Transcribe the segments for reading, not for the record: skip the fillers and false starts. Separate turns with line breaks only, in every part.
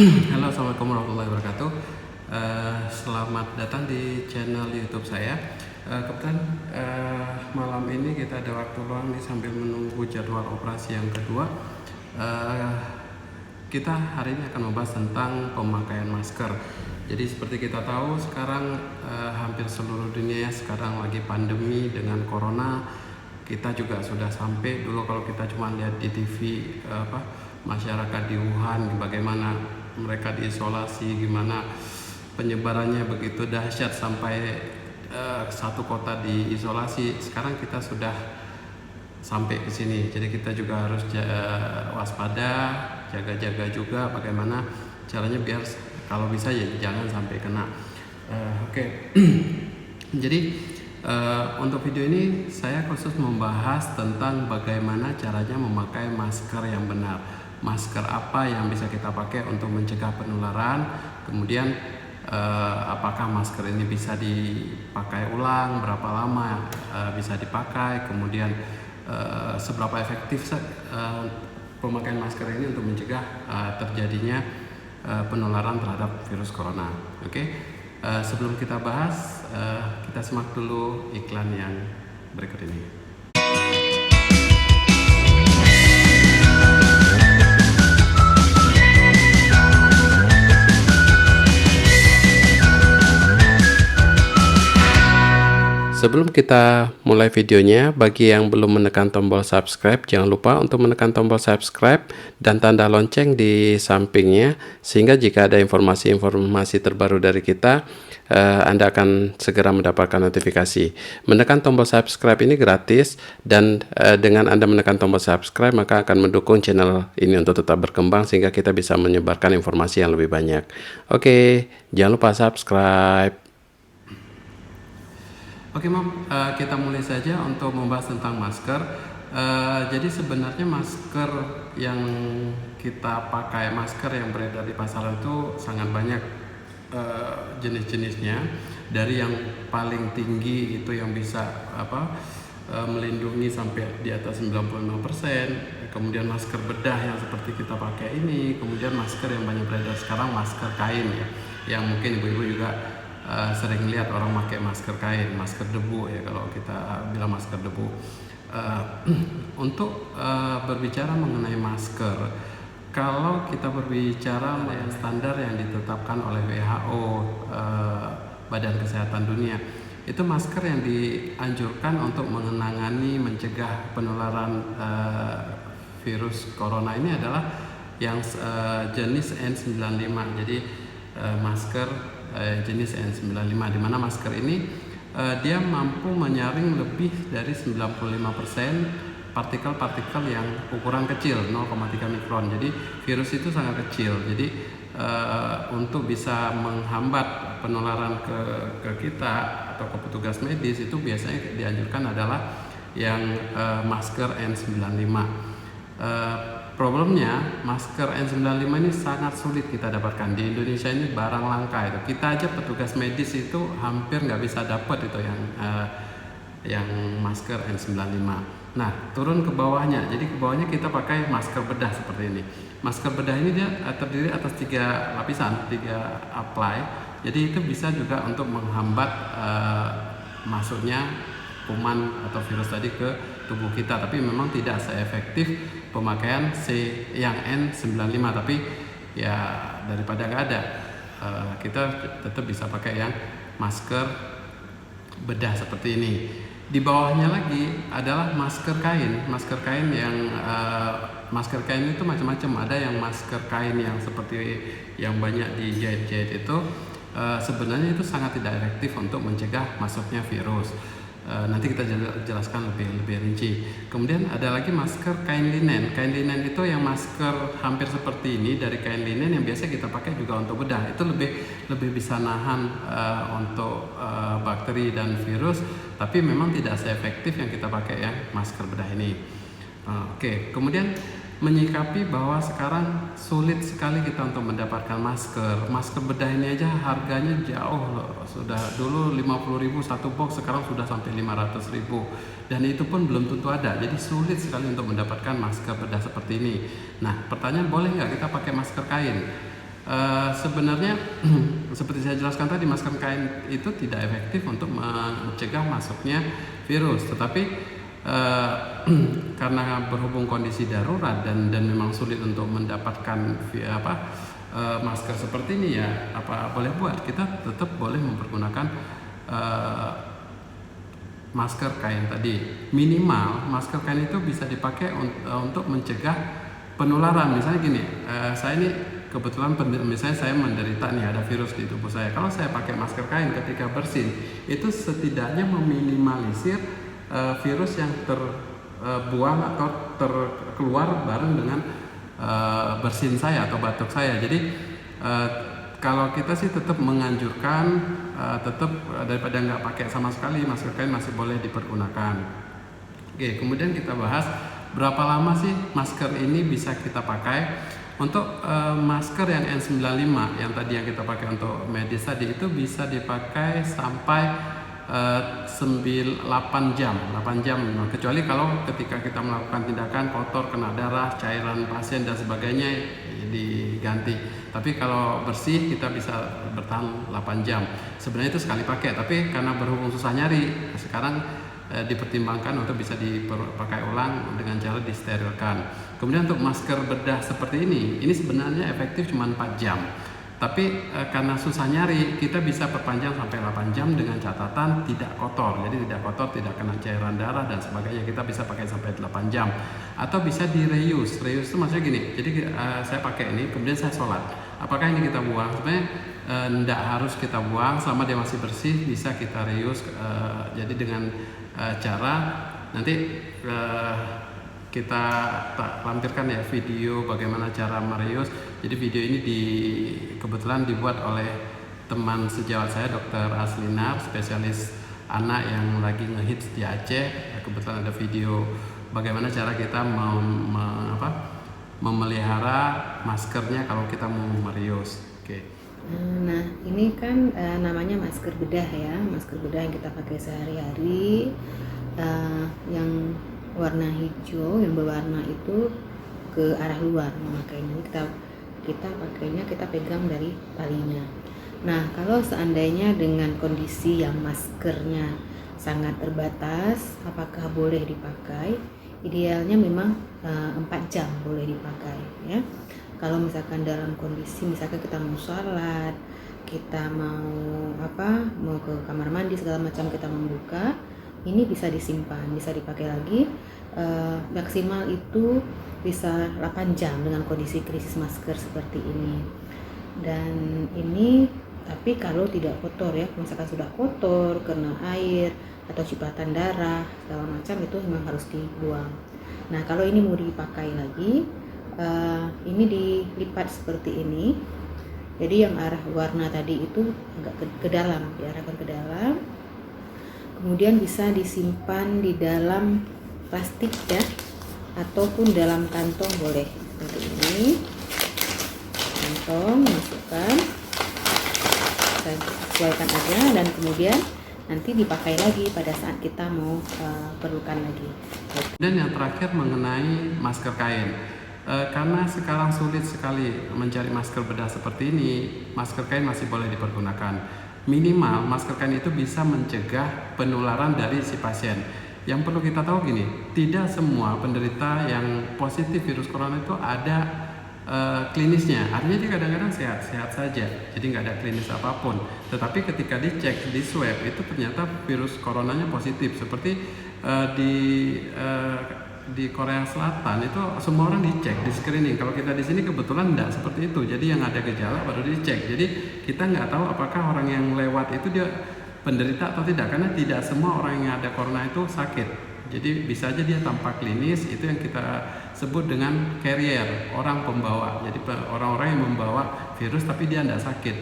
Halo, assalamualaikum warahmatullahi wabarakatuh. Selamat datang di channel YouTube saya. Kebetulan malam ini kita ada waktu luang nih sambil menunggu jadwal operasi yang kedua. Kita hari ini akan membahas tentang pemakaian masker. Jadi seperti kita tahu sekarang hampir seluruh dunia sekarang lagi pandemi dengan corona. Kita juga sudah sampai dulu kalau kita cuma lihat di TV masyarakat di Wuhan bagaimana mereka diisolasi, gimana penyebarannya begitu dahsyat sampai satu kota diisolasi. Sekarang kita sudah sampai ke sini, jadi kita juga harus waspada, jaga-jaga juga bagaimana caranya biar kalau bisa ya jangan sampai kena. Oke. Jadi untuk video ini saya khusus membahas tentang bagaimana caranya memakai masker yang benar. Masker apa yang bisa kita pakai untuk mencegah penularan, kemudian apakah masker ini bisa dipakai ulang, berapa lama bisa dipakai, kemudian seberapa efektif pemakaian masker ini untuk mencegah terjadinya penularan terhadap virus corona. Oke. Sebelum kita bahas, kita simak dulu iklan yang berikut ini. Sebelum kita mulai videonya, bagi yang belum menekan tombol subscribe, jangan lupa untuk menekan tombol subscribe dan tanda lonceng di sampingnya, sehingga jika ada informasi-informasi terbaru dari kita, Anda akan segera mendapatkan notifikasi. Menekan tombol subscribe ini gratis, dan dengan Anda menekan tombol subscribe, maka akan mendukung channel ini untuk tetap berkembang, sehingga kita bisa menyebarkan informasi yang lebih banyak. Oke, jangan lupa subscribe. Oke, kita mulai saja untuk membahas tentang masker. Jadi sebenarnya masker yang kita pakai, masker yang beredar di pasaran itu sangat banyak jenis-jenisnya. Dari yang paling tinggi itu yang bisa melindungi sampai di atas 95%. Kemudian masker bedah yang seperti kita pakai ini. Kemudian masker yang banyak beredar sekarang masker kain ya, yang mungkin ibu-ibu juga sering lihat orang pakai masker kain, masker debu ya kalau kita bilang masker debu. Untuk berbicara mengenai masker, kalau kita berbicara mengenai standar yang ditetapkan oleh WHO, Badan Kesehatan Dunia, itu masker yang dianjurkan untuk menangani, mencegah penularan virus corona ini adalah yang jenis N95. Jadi masker jenis N95, di mana masker ini dia mampu menyaring lebih dari 95% partikel-partikel yang ukuran kecil 0,3 mikron. Jadi virus itu sangat kecil. Jadi untuk bisa menghambat penularan ke kita atau ke petugas medis itu biasanya dianjurkan adalah yang masker N95. Problemnya masker N95 ini sangat sulit kita dapatkan di Indonesia, ini barang langka itu. Kita aja petugas medis itu hampir nggak bisa dapat itu yang masker N95. Nah, turun ke bawahnya. Jadi ke bawahnya kita pakai masker bedah seperti ini. Masker bedah ini dia terdiri atas 3 lapisan, 3 apply. Jadi itu bisa juga untuk menghambat masuknya kuman atau virus tadi ke tubuh kita, tapi memang tidak seefektif pemakaian yang N95. Tapi ya daripada nggak ada, kita tetap bisa pakai yang masker bedah seperti ini. Di bawahnya lagi adalah masker kain. Masker kain yang masker kain itu macam-macam. Ada yang masker kain yang seperti yang banyak dijahit-jahit itu, sebenarnya itu sangat tidak efektif untuk mencegah masuknya virus. Nanti kita jelaskan lebih rinci. Kemudian ada lagi masker kain linen. Kain linen itu yang masker hampir seperti ini dari kain linen yang biasa kita pakai juga untuk bedah. Itu lebih bisa nahan untuk bakteri dan virus, tapi memang tidak seefektif yang kita pakai yang masker bedah ini. Oke. Kemudian menyikapi bahwa sekarang sulit sekali kita untuk mendapatkan masker. Masker bedah ini aja harganya jauh loh. Sudah dulu 50.000 satu box, sekarang sudah sampai 500.000. Dan itu pun belum tentu ada. Jadi sulit sekali untuk mendapatkan masker bedah seperti ini. Nah, pertanyaan, boleh nggak kita pakai masker kain? Sebenarnya seperti saya jelaskan tadi, masker kain itu tidak efektif untuk mencegah masuknya virus, tetapi karena berhubung kondisi darurat dan memang sulit untuk mendapatkan masker seperti ini, ya apa boleh buat, kita tetap boleh mempergunakan masker kain tadi. Minimal masker kain itu bisa dipakai untuk mencegah penularan. Misalnya gini, saya ini kebetulan misalnya saya menderita nih, ada virus di tubuh saya. Kalau saya pakai masker kain ketika bersin, itu setidaknya meminimalisir virus yang terbuang atau terkeluar bareng dengan bersin saya atau batuk saya. Jadi kalau kita sih tetap menganjurkan tetap daripada nggak pakai sama sekali, masker kain masih boleh dipergunakan. Oke, kemudian kita bahas berapa lama sih masker ini bisa kita pakai. Untuk masker yang N95 yang tadi yang kita pakai untuk medis tadi, itu bisa dipakai sampai 8 jam, kecuali kalau ketika kita melakukan tindakan kotor, kena darah, cairan pasien dan sebagainya, diganti. Tapi kalau bersih kita bisa bertahan 8 jam. Sebenarnya itu sekali pakai, tapi karena berhubung susah nyari, sekarang dipertimbangkan untuk bisa dipakai ulang dengan cara disterilkan. Kemudian untuk masker bedah seperti ini sebenarnya efektif cuma 4 jam. Tapi karena susah nyari, kita bisa perpanjang sampai 8 jam dengan catatan tidak kotor. Jadi tidak kotor, tidak kena cairan darah dan sebagainya. Kita bisa pakai sampai 8 jam. Atau bisa di reuse. Reuse itu maksudnya gini, jadi saya pakai ini, kemudian saya sholat. Apakah ini kita buang? Sebenarnya tidak harus kita buang, selama dia masih bersih bisa kita reuse. Jadi dengan cara nanti kita lampirkan ya video bagaimana cara mereuse. Jadi video ini kebetulan dibuat oleh teman sejawat saya, Dr. Aslinar, spesialis anak yang lagi ngehits di Aceh. Kebetulan ada video bagaimana cara kita memelihara maskernya kalau kita mau mereuse. Oke.
Nah, ini kan namanya masker bedah ya, masker bedah yang kita pakai sehari-hari, yang warna hijau, yang berwarna itu ke arah luar memakainya. Kita pakainya, kita pegang dari talinya. Nah, kalau seandainya dengan kondisi yang maskernya sangat terbatas, apakah boleh dipakai? Idealnya memang 4 jam boleh dipakai ya. Kalau misalkan dalam kondisi misalkan kita mau sholat, kita mau ke kamar mandi segala macam, kita membuka, ini bisa disimpan, bisa dipakai lagi. Maksimal itu bisa 8 jam dengan kondisi krisis masker seperti ini. Dan ini tapi kalau tidak kotor ya, misalkan sudah kotor, kena air atau cipatan darah segala macam, itu memang harus dibuang. Nah, kalau ini mau dipakai lagi, ini dilipat seperti ini. Jadi yang arah warna tadi itu agak ke dalam, diarahkan ke dalam. Kemudian bisa disimpan di dalam plastik ya, ataupun dalam kantong boleh. Seperti ini, kantong masukkan, dan sesuaikan aja, dan kemudian nanti dipakai lagi pada saat kita mau perlukan lagi.
Dan yang terakhir mengenai masker kain. Karena sekarang sulit sekali mencari masker bedah seperti ini, masker kain masih boleh dipergunakan. Minimal masker kain itu bisa mencegah penularan dari si pasien. Yang perlu kita tahu gini, tidak semua penderita yang positif virus corona itu ada klinisnya. Artinya dia kadang-kadang sehat-sehat saja, jadi nggak ada klinis apapun. Tetapi ketika dicek di swab itu ternyata virus coronanya positif. Seperti di Korea Selatan itu semua orang dicek, di screening. Kalau kita di sini kebetulan tidak seperti itu. Jadi yang ada gejala baru dicek. Jadi kita nggak tahu apakah orang yang lewat itu dia penderita atau tidak, karena tidak semua orang yang ada corona itu sakit. Jadi bisa aja dia tanpa klinis, itu yang kita sebut dengan carrier, orang pembawa. Jadi orang-orang yang membawa virus tapi dia tidak sakit.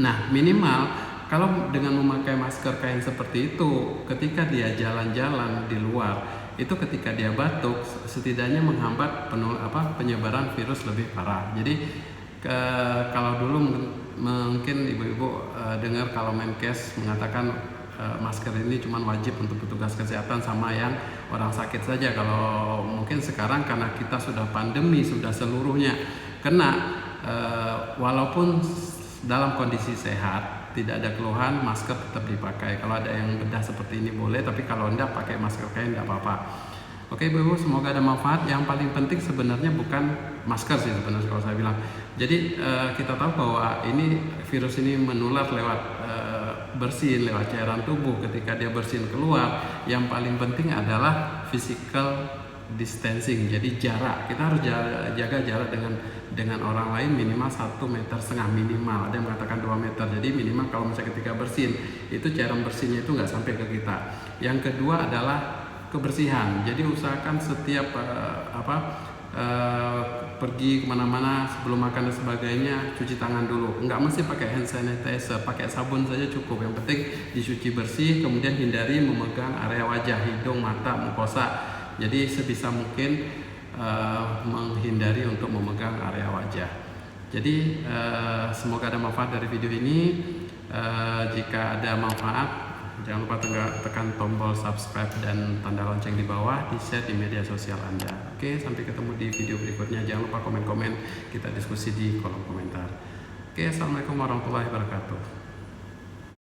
Nah, minimal kalau dengan memakai masker kain seperti itu, ketika dia jalan-jalan di luar, itu ketika dia batuk setidaknya menghambat penyebaran virus lebih parah. Jadi kalau dulu mungkin ibu-ibu dengar kalau Menkes mengatakan masker ini cuma wajib untuk petugas kesehatan sama yang orang sakit saja. Kalau mungkin sekarang karena kita sudah pandemi, sudah seluruhnya kena, walaupun dalam kondisi sehat tidak ada keluhan, masker tetap dipakai. Kalau ada yang bedah seperti ini boleh, tapi kalau enggak pakai masker kain enggak apa-apa. Oke Ibu, semoga ada manfaat. Yang paling penting sebenarnya bukan masker sih sebenarnya kalau saya bilang. Jadi kita tahu bahwa ini virus ini menular lewat bersin, lewat cairan tubuh. Ketika dia bersin keluar, yang paling penting adalah physical distancing. Jadi jarak, kita harus jaga jarak dengan orang lain minimal 1,5 meter minimal. Ada yang mengatakan 2 meter. Jadi minimal kalau misalnya ketika bersin itu cairan bersinnya itu nggak sampai ke kita. Yang kedua adalah kebersihan. Jadi usahakan setiap pergi kemana-mana sebelum makan dan sebagainya cuci tangan dulu. Nggak mesti pakai hand sanitizer, pakai sabun saja cukup. Yang penting dicuci bersih, kemudian hindari memegang area wajah, hidung, mata, mukosa. Jadi sebisa mungkin menghindari untuk memegang area wajah. Jadi semoga ada manfaat dari video ini. Jika ada manfaat, jangan lupa tekan tombol subscribe dan tanda lonceng di bawah, di-share di media sosial Anda. Oke, sampai ketemu di video berikutnya. Jangan lupa komen-komen, kita diskusi di kolom komentar. Oke, assalamualaikum warahmatullahi wabarakatuh.